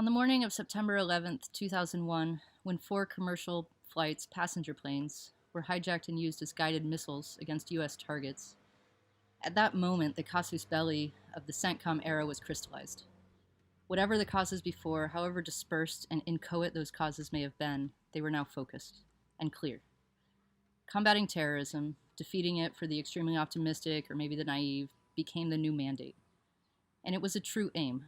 On the morning of September 11th, 2001, when four commercial flights, passenger planes, were hijacked and used as guided missiles against U.S. targets, at that moment the casus belli of the CENTCOM era was crystallized. Whatever the causes before, however dispersed and inchoate those causes may have been, they were now focused and clear. Combating terrorism, defeating it for the extremely optimistic or maybe the naive, became the new mandate. And it was a true aim.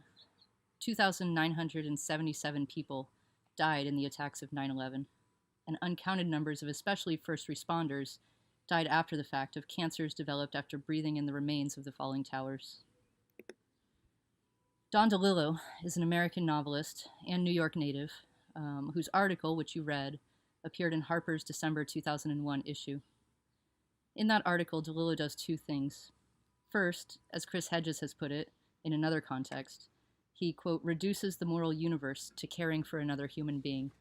2,977 people died in the attacks of 9/11, and uncounted numbers of especially first responders died after the fact of cancers developed after breathing in the remains of the falling towers. Don DeLillo is an American novelist and New York native whose article, which you read, appeared in Harper's December 2001 issue. In that article, DeLillo does two things. First, as Chris Hedges has put it in another context, he, quote, reduces the moral universe to caring for another human being.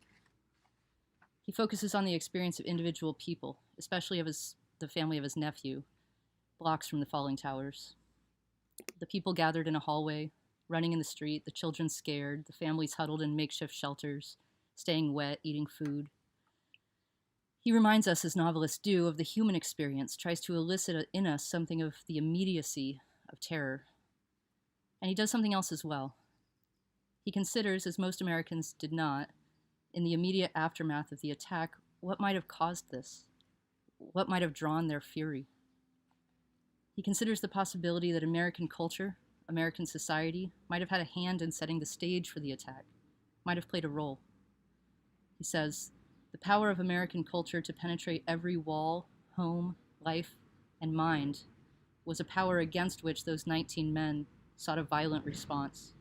He focuses on the experience of individual people, especially of the family of his nephew, blocks from the falling towers. The people gathered in a hallway, running in the street, the children scared, the families huddled in makeshift shelters, staying wet, eating food. He reminds us, as novelists do, of the human experience, tries to elicit in us something of the immediacy of terror. And he does something else as well. He considers, as most Americans did not, in the immediate aftermath of the attack, what might have caused this, what might have drawn their fury. He considers the possibility that American culture, American society, might have had a hand in setting the stage for the attack, might have played a role. He says, the power of American culture to penetrate every wall, home, life, and mind was a power against which those 19 men sought a violent response.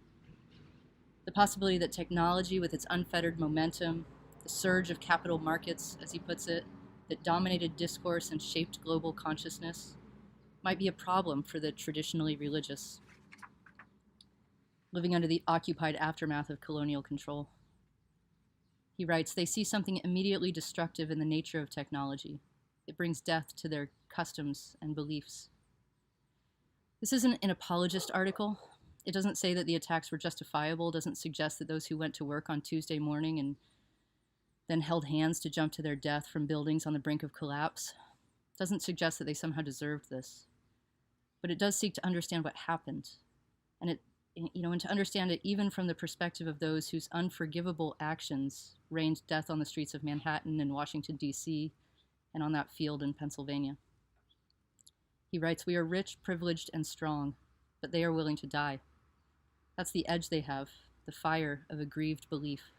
The possibility that technology, with its unfettered momentum, the surge of capital markets, as he puts it, that dominated discourse and shaped global consciousness, might be a problem for the traditionally religious, living under the occupied aftermath of colonial control. He writes, they see something immediately destructive in the nature of technology. It brings death to their customs and beliefs. This isn't an apologist article. It doesn't say that the attacks were justifiable, doesn't suggest that those who went to work on Tuesday morning and then held hands to jump to their death from buildings on the brink of collapse, doesn't suggest that they somehow deserved this. But it does seek to understand what happened, and to understand it even from the perspective of those whose unforgivable actions rained death on the streets of Manhattan and Washington, D.C., and on that field in Pennsylvania. He writes, we are rich, privileged, and strong, but they are willing to die. That's the edge they have, the fire of a grieved belief.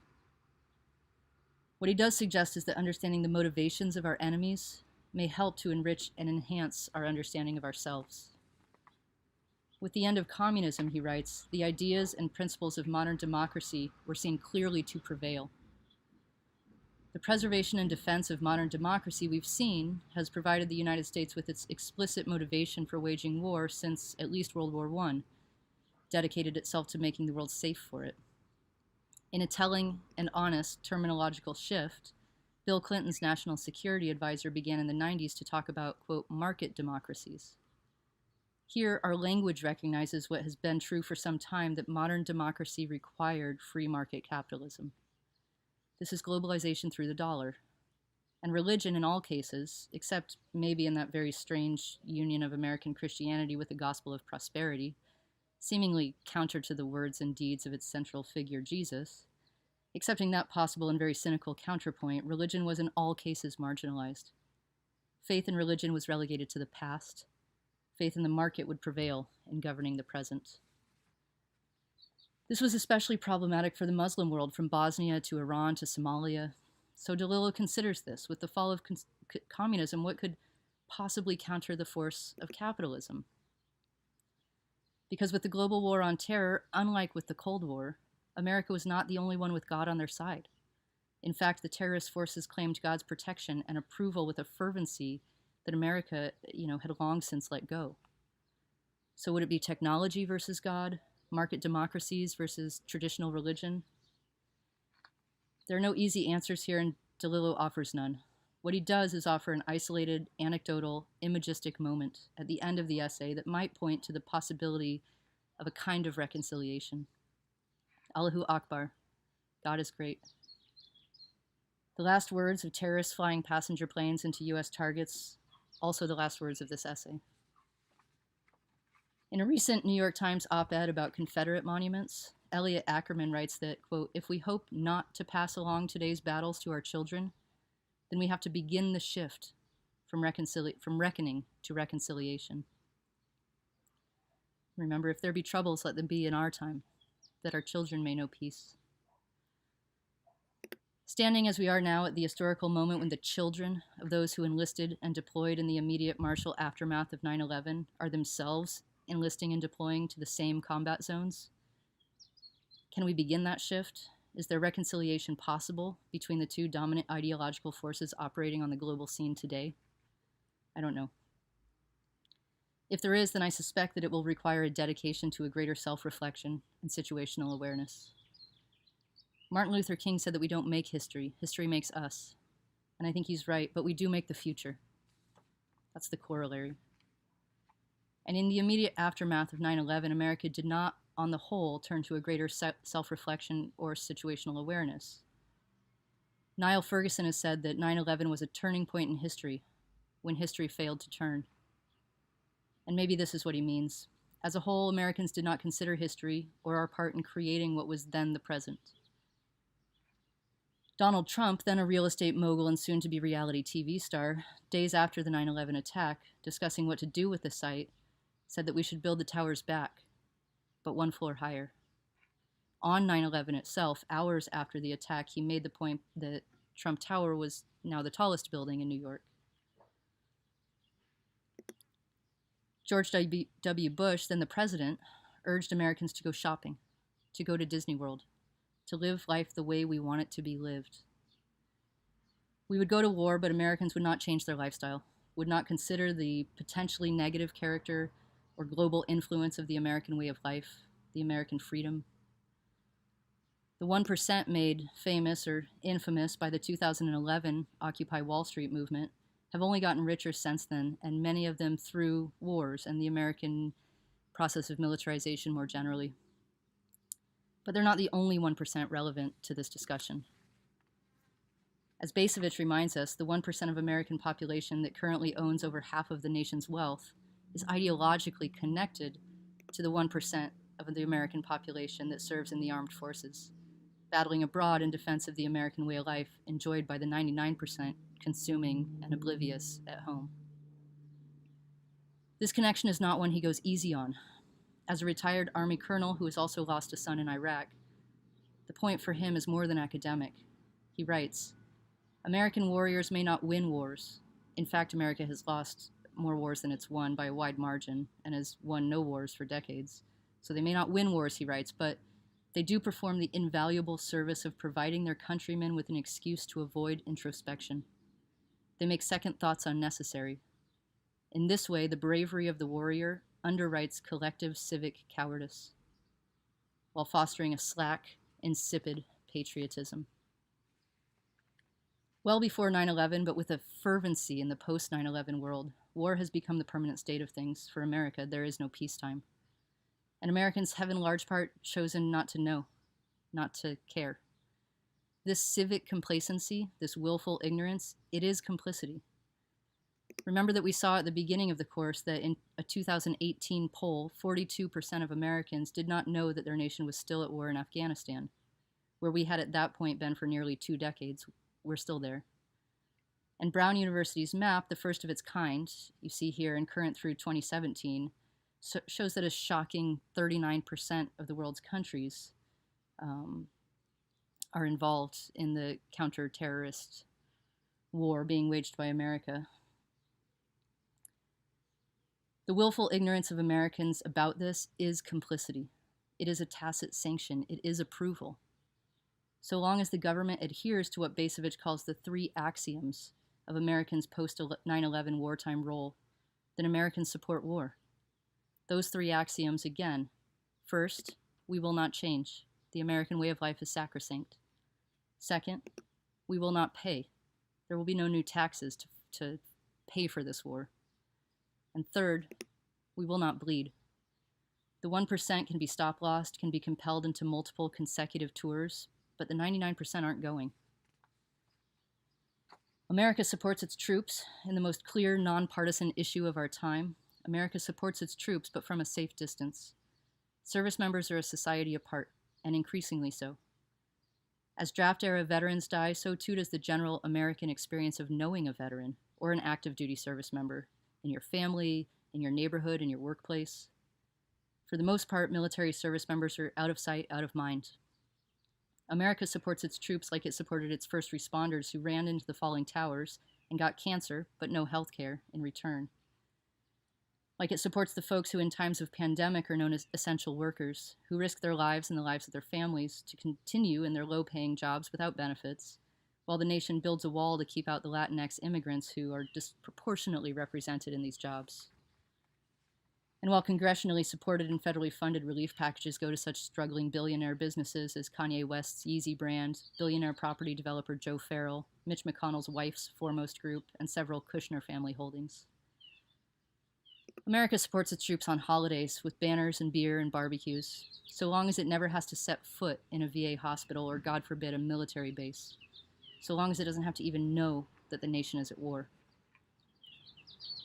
What he does suggest is that understanding the motivations of our enemies may help to enrich and enhance our understanding of ourselves. With the end of communism, he writes, the ideas and principles of modern democracy were seen clearly to prevail. The preservation and defense of modern democracy, we've seen, has provided the United States with its explicit motivation for waging war since at least World War I, dedicated itself to making the world safe for it. In a telling and honest terminological shift, Bill Clinton's national security advisor began in the 90s to talk about, quote, market democracies. Here, our language recognizes what has been true for some time, that modern democracy required free market capitalism. This is globalization through the dollar. And religion in all cases, except maybe in that very strange union of American Christianity with the gospel of prosperity, seemingly counter to the words and deeds of its central figure, Jesus, accepting that possible and very cynical counterpoint, religion was in all cases marginalized. Faith in religion was relegated to the past. Faith in the market would prevail in governing the present. This was especially problematic for the Muslim world, from Bosnia to Iran to Somalia. So DeLillo considers this. With the fall of communism, what could possibly counter the force of capitalism? Because with the global war on terror, unlike with the Cold War, America was not the only one with God on their side. In fact, the terrorist forces claimed God's protection and approval with a fervency that America, had long since let go. So would it be technology versus God? Market democracies versus traditional religion? There are no easy answers here, and DeLillo offers none. What he does is offer an isolated, anecdotal, imagistic moment at the end of the essay that might point to the possibility of a kind of reconciliation. Allahu Akbar, God is great. The last words of terrorists flying passenger planes into U.S. targets, also the last words of this essay. In a recent New York Times op-ed about Confederate monuments, Elliot Ackerman writes that, quote, if we hope not to pass along today's battles to our children, then we have to begin the shift from reckoning to reconciliation. Remember, if there be troubles, let them be in our time, that our children may know peace. Standing as we are now at the historical moment when the children of those who enlisted and deployed in the immediate martial aftermath of 9/11 are themselves enlisting and deploying to the same combat zones, can we begin that shift? Is there reconciliation possible between the two dominant ideological forces operating on the global scene today? I don't know. If there is, then I suspect that it will require a dedication to a greater self-reflection and situational awareness. Martin Luther King said that we don't make history, history makes us. And I think he's right, but we do make the future. That's the corollary. And in the immediate aftermath of 9/11, America did not, on the whole, turn to a greater self-reflection or situational awareness. Niall Ferguson has said that 9/11 was a turning point in history, when history failed to turn. And maybe this is what he means. As a whole, Americans did not consider history or our part in creating what was then the present. Donald Trump, then a real estate mogul and soon-to-be reality TV star, days after the 9/11 attack, discussing what to do with the site, said that we should build the towers back, but one floor higher. On 9/11 itself, hours after the attack, he made the point that Trump Tower was now the tallest building in New York. George W. Bush, then the president, urged Americans to go shopping, to go to Disney World, to live life the way we want it to be lived. We would go to war, but Americans would not change their lifestyle, would not consider the potentially negative character or global influence of the American way of life, the American freedom. The 1% made famous or infamous by the 2011 Occupy Wall Street movement have only gotten richer since then, and many of them through wars and the American process of militarization more generally. But they're not the only 1% relevant to this discussion. As Bacevich reminds us, the 1% of American population that currently owns over half of the nation's wealth is ideologically connected to the 1% of the American population that serves in the armed forces, battling abroad in defense of the American way of life enjoyed by the 99% consuming and oblivious at home. This connection is not one he goes easy on. As a retired Army colonel who has also lost a son in Iraq, the point for him is more than academic. He writes, American warriors may not win wars. In fact, America has lost more wars than it's won by a wide margin and has won no wars for decades. So they may not win wars, he writes, but they do perform the invaluable service of providing their countrymen with an excuse to avoid introspection. They make second thoughts unnecessary. In this way, the bravery of the warrior underwrites collective civic cowardice, while fostering a slack, insipid patriotism. Well before 9/11, but with a fervency in the post-9/11 world, war has become the permanent state of things. For America, there is no peacetime. And Americans have in large part chosen not to know, not to care. This civic complacency, this willful ignorance, it is complicity. Remember that we saw at the beginning of the course that in a 2018 poll, 42% of Americans did not know that their nation was still at war in Afghanistan, where we had at that point been for nearly 2 decades. We're still there. And Brown University's map, the first of its kind, you see here in current through 2017, shows that a shocking 39% of the world's countries are involved in the counter-terrorist war being waged by America. The willful ignorance of Americans about this is complicity. It is a tacit sanction. It is approval. So long as the government adheres to what Bacevich calls the 3 axioms of Americans' post-9/11 wartime role, then Americans support war. Those 3 axioms, again, first, we will not change. The American way of life is sacrosanct. Second, we will not pay. There will be no new taxes to pay for this war. And third, we will not bleed. The 1% can be stop-lossed, can be compelled into multiple consecutive tours, but the 99% aren't going. America supports its troops in the most clear, nonpartisan issue of our time. America supports its troops, but from a safe distance. Service members are a society apart, and increasingly so. As draft-era veterans die, so too does the general American experience of knowing a veteran or an active duty service member in your family, in your neighborhood, in your workplace. For the most part, military service members are out of sight, out of mind. America supports its troops like it supported its first responders who ran into the falling towers and got cancer, but no health care in return. Like it supports the folks who in times of pandemic are known as essential workers, who risk their lives and the lives of their families to continue in their low-paying jobs without benefits, while the nation builds a wall to keep out the Latinx immigrants who are disproportionately represented in these jobs. And while congressionally supported and federally funded relief packages go to such struggling billionaire businesses as Kanye West's Yeezy brand, billionaire property developer Joe Farrell, Mitch McConnell's wife's Foremost Group, and several Kushner family holdings. America supports its troops on holidays with banners and beer and barbecues, so long as it never has to set foot in a VA hospital or, God forbid, a military base, so long as it doesn't have to even know that the nation is at war.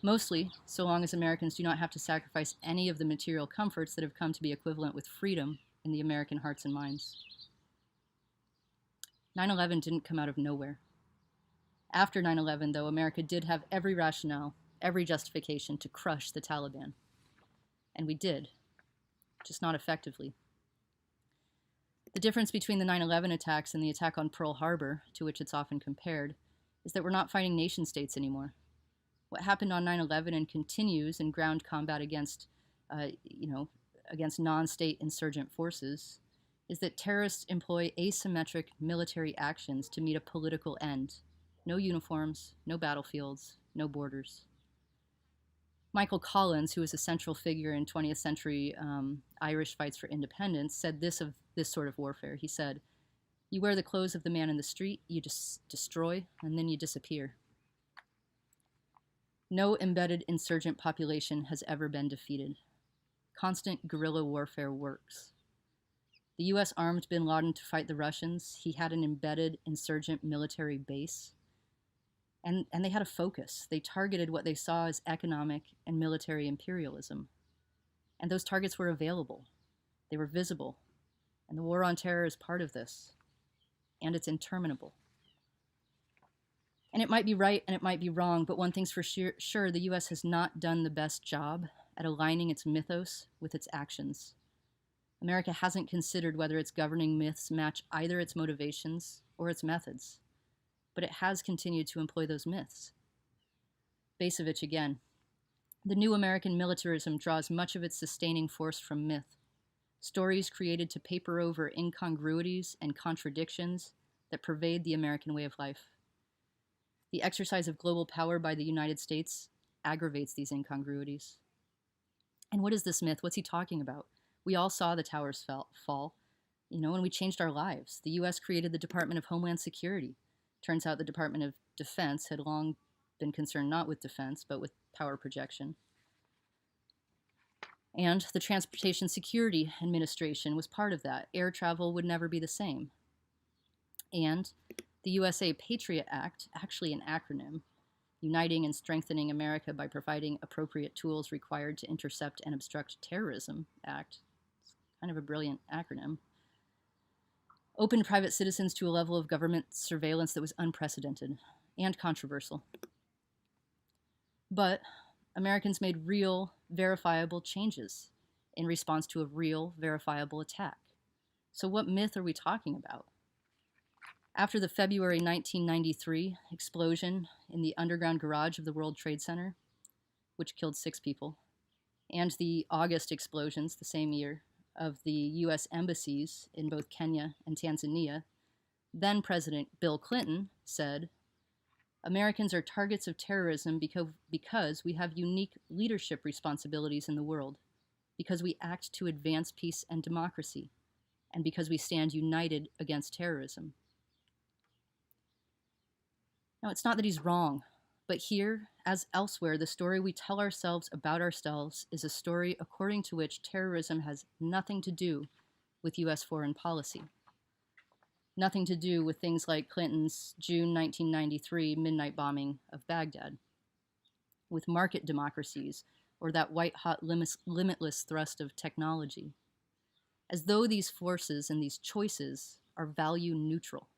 Mostly, so long as Americans do not have to sacrifice any of the material comforts that have come to be equivalent with freedom in the American hearts and minds. 9/11 didn't come out of nowhere. After 9/11, though, America did have every rationale, every justification to crush the Taliban. And we did, just not effectively. The difference between the 9/11 attacks and the attack on Pearl Harbor, to which it's often compared, is that we're not fighting nation states anymore. What happened on 9/11 and continues in ground combat against non-state insurgent forces is that terrorists employ asymmetric military actions to meet a political end. No uniforms, no battlefields, no borders. Michael Collins, who was a central figure in 20th century Irish fights for independence, said this of this sort of warfare. He said, "You wear the clothes of the man in the street, you just destroy, and then you disappear." No embedded insurgent population has ever been defeated. Constant guerrilla warfare works. The US armed bin Laden to fight the Russians. He had an embedded insurgent military base. And they had a focus. They targeted what they saw as economic and military imperialism. And those targets were available. They were visible. And the war on terror is part of this. And it's interminable. And it might be right and it might be wrong, but one thing's for sure, the US has not done the best job at aligning its mythos with its actions. America hasn't considered whether its governing myths match either its motivations or its methods. But it has continued to employ those myths. Basevich again. The new American militarism draws much of its sustaining force from myth. Stories created to paper over incongruities and contradictions that pervade the American way of life. The exercise of global power by the United States aggravates these incongruities. And what is this myth? What's he talking about? We all saw the towers fall, and we changed our lives. The US created the Department of Homeland Security. Turns out the Department of Defense had long been concerned not with defense, but with power projection. And the Transportation Security Administration was part of that. Air travel would never be the same. And the USA Patriot Act, actually an acronym, uniting and strengthening America by providing appropriate tools required to intercept and obstruct terrorism act. It's kind of a brilliant acronym. Opened private citizens to a level of government surveillance that was unprecedented and controversial. But Americans made real, verifiable changes in response to a real, verifiable attack. So what myth are we talking about? After the February 1993 explosion in the underground garage of the World Trade Center, which killed 6 people, and the August explosions the same year of the U.S. embassies in both Kenya and Tanzania, then President Bill Clinton said, "Americans are targets of terrorism because we have unique leadership responsibilities in the world, because we act to advance peace and democracy, and because we stand united against terrorism." Now, it's not that he's wrong, but here, as elsewhere, the story we tell ourselves about ourselves is a story according to which terrorism has nothing to do with U.S. foreign policy. Nothing to do with things like Clinton's June 1993 midnight bombing of Baghdad, with market democracies or that white-hot limitless thrust of technology, as though these forces and these choices are value neutral.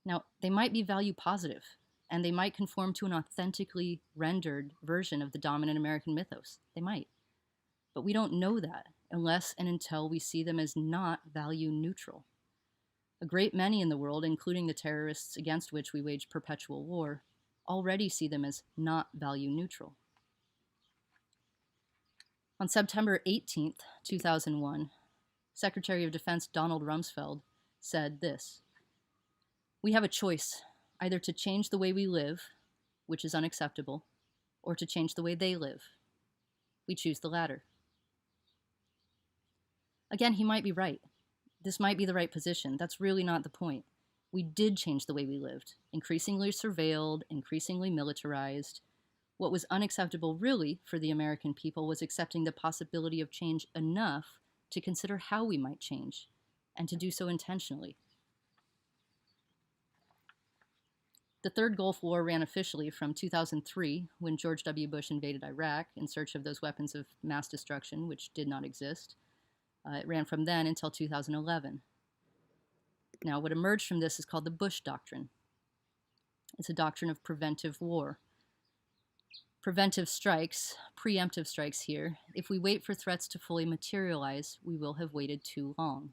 Now, they might be value positive, and they might conform to an authentically rendered version of the dominant American mythos. They might. But we don't know that unless and until we see them as not value neutral. A great many in the world, including the terrorists against which we wage perpetual war, already see them as not value neutral. On September 18th, 2001, Secretary of Defense Donald Rumsfeld said this: "We have a choice, either to change the way we live, which is unacceptable, or to change the way they live. We choose the latter." Again, he might be right. This might be the right position. That's really not the point. We did change the way we lived, increasingly surveilled, increasingly militarized. What was unacceptable, really, for the American people was accepting the possibility of change enough to consider how we might change, and to do so intentionally. The Third Gulf War ran officially from 2003, when George W. Bush invaded Iraq in search of those weapons of mass destruction, which did not exist. It ran from then until 2011. Now, what emerged from this is called the Bush Doctrine. It's a doctrine of preventive war. Preventive strikes, preemptive strikes here. If we wait for threats to fully materialize, we will have waited too long.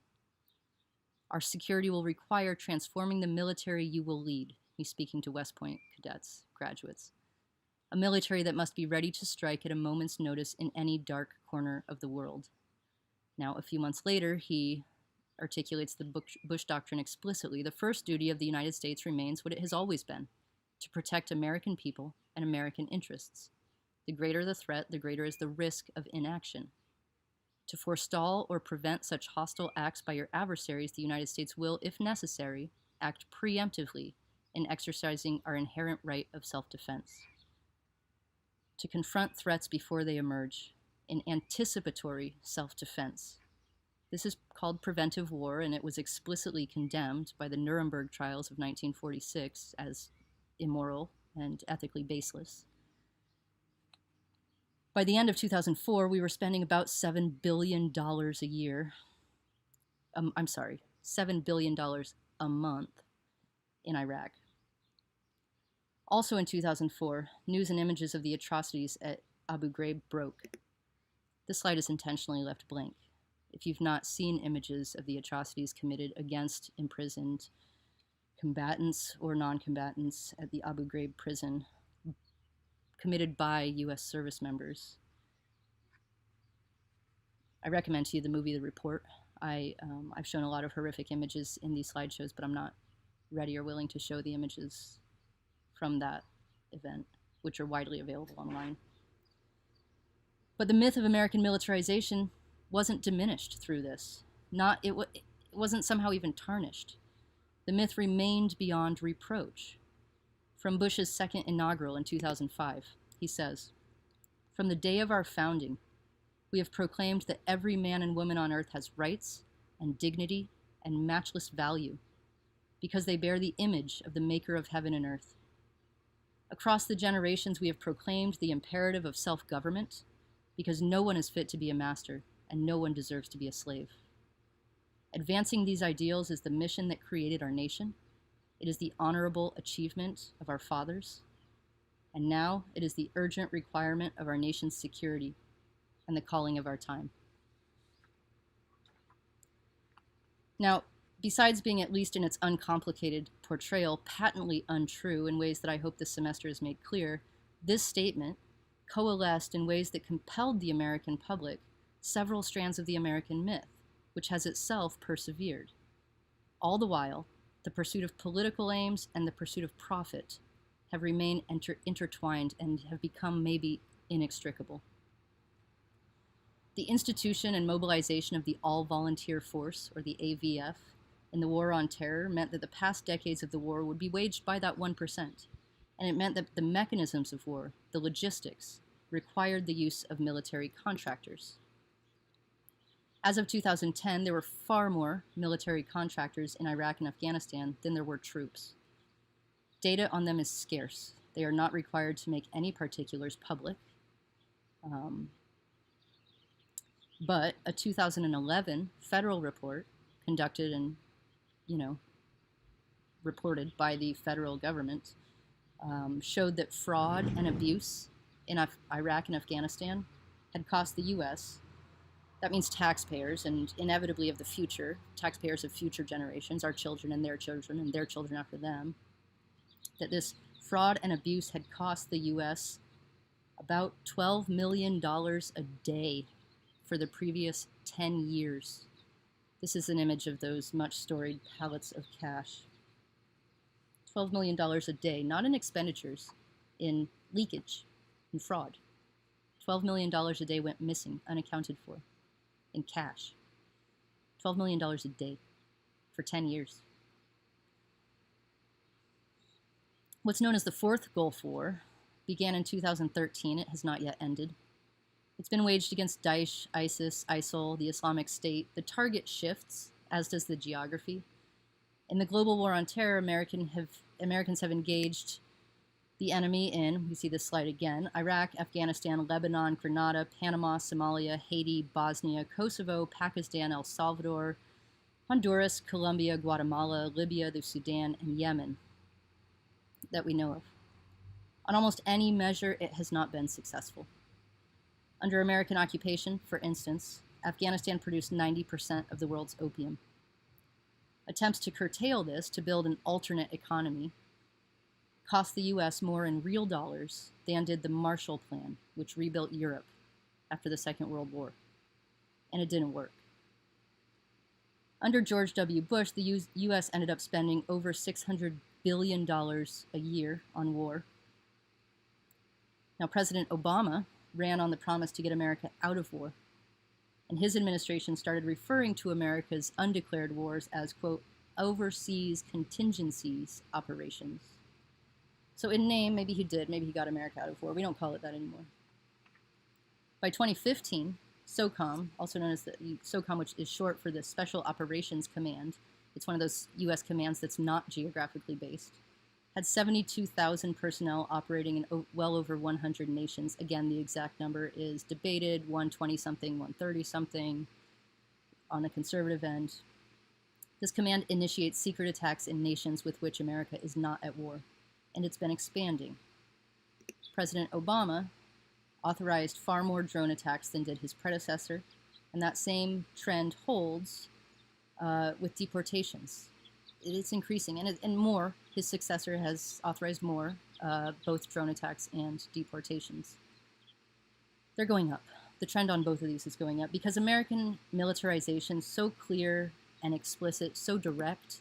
Our security will require transforming the military you will lead. He's speaking to West Point cadets, graduates. A military that must be ready to strike at a moment's notice in any dark corner of the world. Now, a few months later, he articulates the Bush Doctrine explicitly. The first duty of the United States remains what it has always been: to protect American people and American interests. The greater the threat, the greater is the risk of inaction. To forestall or prevent such hostile acts by your adversaries, the United States will, if necessary, act preemptively in exercising our inherent right of self-defense. To confront threats before they emerge, in anticipatory self-defense. This is called preventive war, and it was explicitly condemned by the Nuremberg trials of 1946 as immoral and ethically baseless. By the end of 2004, we were spending about $7 billion a year. $7 billion a month in Iraq. Also in 2004, news and images of the atrocities at Abu Ghraib broke. This slide is intentionally left blank. If you've not seen images of the atrocities committed against imprisoned combatants or non-combatants at the Abu Ghraib prison, committed by U.S. service members, I recommend to you the movie The Report. I've shown a lot of horrific images in these slideshows, but I'm not ready or willing to show the images from that event, which are widely available online. But the myth of American militarization wasn't diminished through this. It wasn't somehow even tarnished. The myth remained beyond reproach. From Bush's second inaugural in 2005, he says, "From the day of our founding, we have proclaimed that every man and woman on earth has rights and dignity and matchless value because they bear the image of the maker of heaven and earth. Across the generations, we have proclaimed the imperative of self-government because no one is fit to be a master and no one deserves to be a slave. Advancing these ideals is the mission that created our nation. It is the honorable achievement of our fathers. And now it is the urgent requirement of our nation's security and the calling of our time." Now, besides being, at least in its uncomplicated portrayal, patently untrue in ways that I hope this semester has made clear, this statement coalesced in ways that compelled the American public several strands of the American myth, which has itself persevered. All the while, the pursuit of political aims and the pursuit of profit have remained intertwined and have become maybe inextricable. The institution and mobilization of the All-Volunteer Force, or the AVF, in the War on Terror meant that the past decades of the war would be waged by that 1%, and it meant that the mechanisms of war, the logistics, required the use of military contractors. As of 2010, there were far more military contractors in Iraq and Afghanistan than there were troops. Data on them is scarce. They are not required to make any particulars public. But a 2011 federal report conducted and, reported by the federal government showed that fraud and abuse in Iraq and Afghanistan had cost the U.S. That means taxpayers, and inevitably of the future, taxpayers of future generations, our children and their children after them, that this fraud and abuse had cost the U.S. about $12 million a day for the previous 10 years. This is an image of those much storied pallets of cash. $12 million a day, not in expenditures, in leakage, in fraud. $12 million a day went missing, unaccounted for, in cash. $12 million a day for 10 years. What's known as the Fourth Gulf War began in 2013. It has not yet ended. It's been waged against Daesh, ISIS, ISIL, the Islamic State. The target shifts, as does the geography. In the global war on terror, Americans have engaged the enemy in, we see this slide again, Iraq, Afghanistan, Lebanon, Grenada, Panama, Somalia, Haiti, Bosnia, Kosovo, Pakistan, El Salvador, Honduras, Colombia, Guatemala, Libya, the Sudan, and Yemen that we know of. On almost any measure, it has not been successful. Under American occupation, for instance, Afghanistan produced 90% of the world's opium. Attempts to curtail this, to build an alternate economy, cost the U.S. more in real dollars than did the Marshall Plan, which rebuilt Europe after the Second World War. And it didn't work. Under George W. Bush, the U.S. ended up spending over $600 billion a year on war. Now, President Obama ran on the promise to get America out of war, and his administration started referring to America's undeclared wars as, quote, overseas contingencies operations. So in name, maybe he got America out of war. We don't call it that anymore. By 2015, CENTCOM, also known as the CENTCOM, which is short for the Special Operations Command, it's one of those U.S. commands that's not geographically based, had 72,000 personnel operating in well over 100 nations. Again, the exact number is debated, 120-something, 130-something on the conservative end. This command initiates secret attacks in nations with which America is not at war, and it's been expanding. President Obama authorized far more drone attacks than did his predecessor, and that same trend holds with deportations. It's increasing, and more. His successor has authorized more, both drone attacks and deportations. They're going up. The trend on both of these is going up because American militarization, so clear and explicit, so direct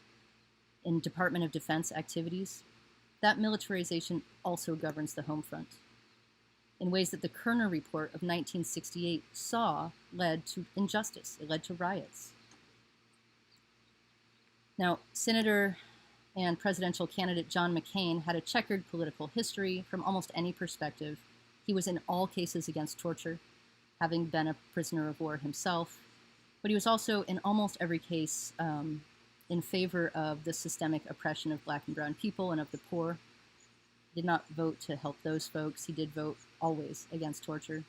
in Department of Defense activities, that militarization also governs the home front in ways that the Kerner Report of 1968 saw led to injustice. It led to riots. Now, Senator and presidential candidate John McCain had a checkered political history from almost any perspective. He was in all cases against torture, having been a prisoner of war himself, but he was also in almost every case in favor of the systemic oppression of Black and brown people and of the poor. He did not vote to help those folks. He did vote always against torture.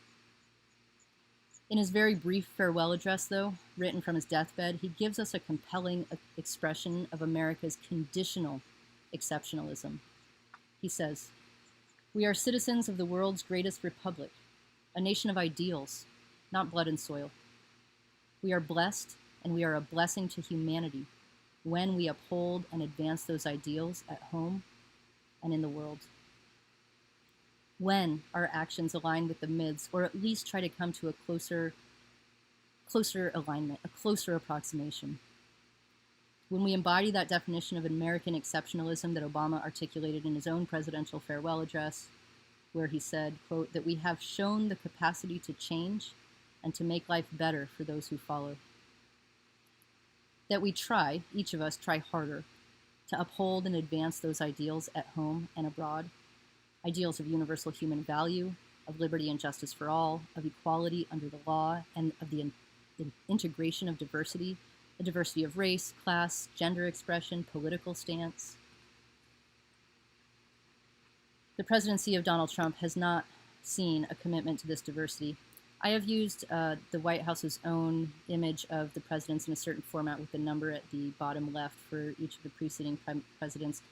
In his very brief farewell address, though, written from his deathbed, he gives us a compelling expression of America's conditional exceptionalism. He says, "We are citizens of the world's greatest republic, a nation of ideals, not blood and soil. We are blessed, and we are a blessing to humanity when we uphold and advance those ideals at home and in the world. When our actions align with the myths, or at least try to come to a closer alignment, a closer approximation. When we embody that definition of American exceptionalism that Obama articulated in his own presidential farewell address, where he said, quote, that we have shown the capacity to change and to make life better for those who follow. That we try, each of us try harder, to uphold and advance those ideals at home and abroad, ideals of universal human value, of liberty and justice for all, of equality under the law, and of the integration of diversity, a diversity of race, class, gender expression, political stance. The presidency of Donald Trump has not seen a commitment to this diversity. I have used the White House's own image of the presidents in a certain format with the number at the bottom left for each of the preceding presidents.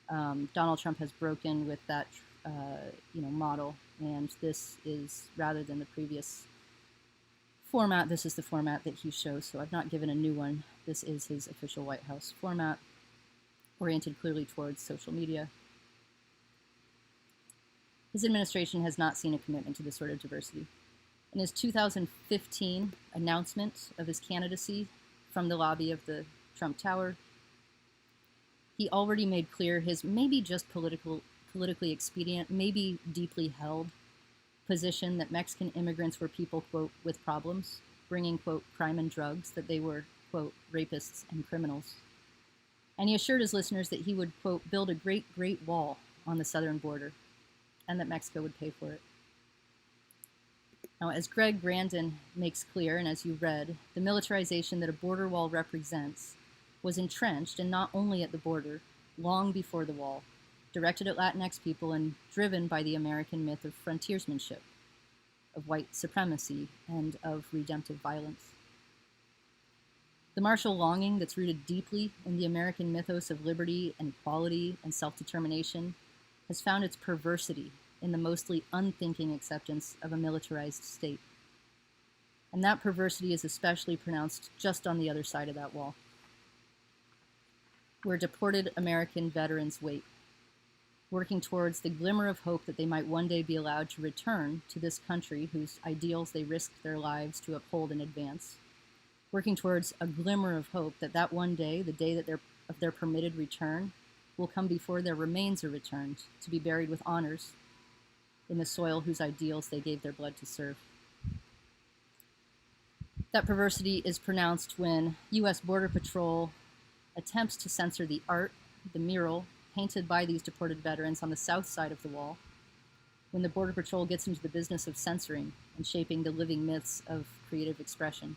Donald Trump has broken with that model, and this is, rather than the previous format, this is the format that he shows. So I've not given a new one. This is his official White House format, oriented clearly towards social media. His administration has not seen a commitment to this sort of diversity. In his 2015 announcement of his candidacy from the lobby of the Trump Tower, he already made clear his maybe just politically expedient, maybe deeply held position that Mexican immigrants were people, quote, with problems, bringing, quote, crime and drugs, that they were, quote, rapists and criminals. And he assured his listeners that he would, quote, build a great, great wall on the southern border, and that Mexico would pay for it. Now, as Greg Grandin makes clear, and as you read, the militarization that a border wall represents was entrenched, and not only at the border, long before the wall, directed at Latinx people and driven by the American myth of frontiersmanship, of white supremacy, and of redemptive violence. The martial longing that's rooted deeply in the American mythos of liberty and equality and self-determination has found its perversity in the mostly unthinking acceptance of a militarized state. And that perversity is especially pronounced just on the other side of that wall, where deported American veterans wait, working towards the glimmer of hope that they might one day be allowed to return to this country whose ideals they risked their lives to uphold and advance, working towards a glimmer of hope that that one day, the day that of their permitted return, will come before their remains are returned to be buried with honors in the soil whose ideals they gave their blood to serve. That perversity is pronounced when U.S. Border Patrol attempts to censor the art, the mural, painted by these deported veterans on the south side of the wall, when the Border Patrol gets into the business of censoring and shaping the living myths of creative expression.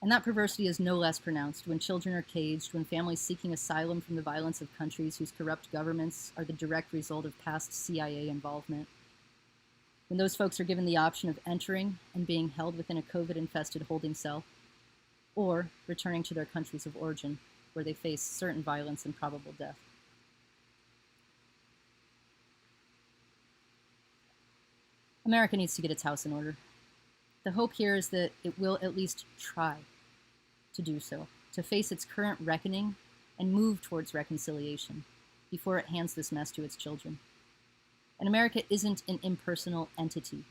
And that perversity is no less pronounced when children are caged, when families seeking asylum from the violence of countries whose corrupt governments are the direct result of past CIA involvement, when those folks are given the option of entering and being held within a COVID-infested holding cell, or returning to their countries of origin, where they face certain violence and probable death. America needs to get its house in order. The hope here is that it will at least try to do so, to face its current reckoning and move towards reconciliation before it hands this mess to its children. And America isn't an impersonal entity,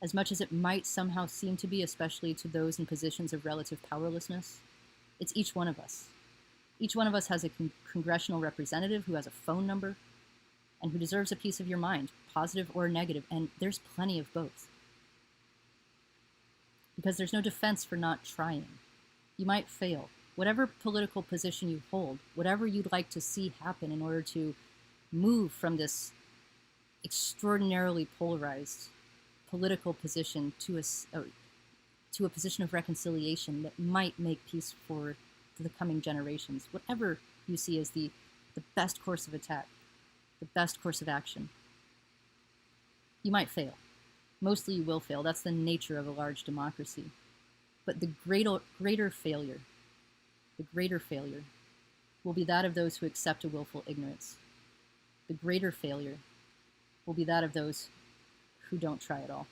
as much as it might somehow seem to be, especially to those in positions of relative powerlessness. It's each one of us. Each one of us has a congressional representative who has a phone number and who deserves a piece of your mind, positive or negative, and there's plenty of both. Because there's no defense for not trying. You might fail. Whatever political position you hold, whatever you'd like to see happen in order to move from this extraordinarily polarized political position to a position of reconciliation that might make peace for the coming generations, whatever you see as the best course of attack, the best course of action. You might fail. Mostly you will fail. That's the nature of a large democracy. But the greater failure will be that of those who accept a willful ignorance. The greater failure will be that of those who don't try at all.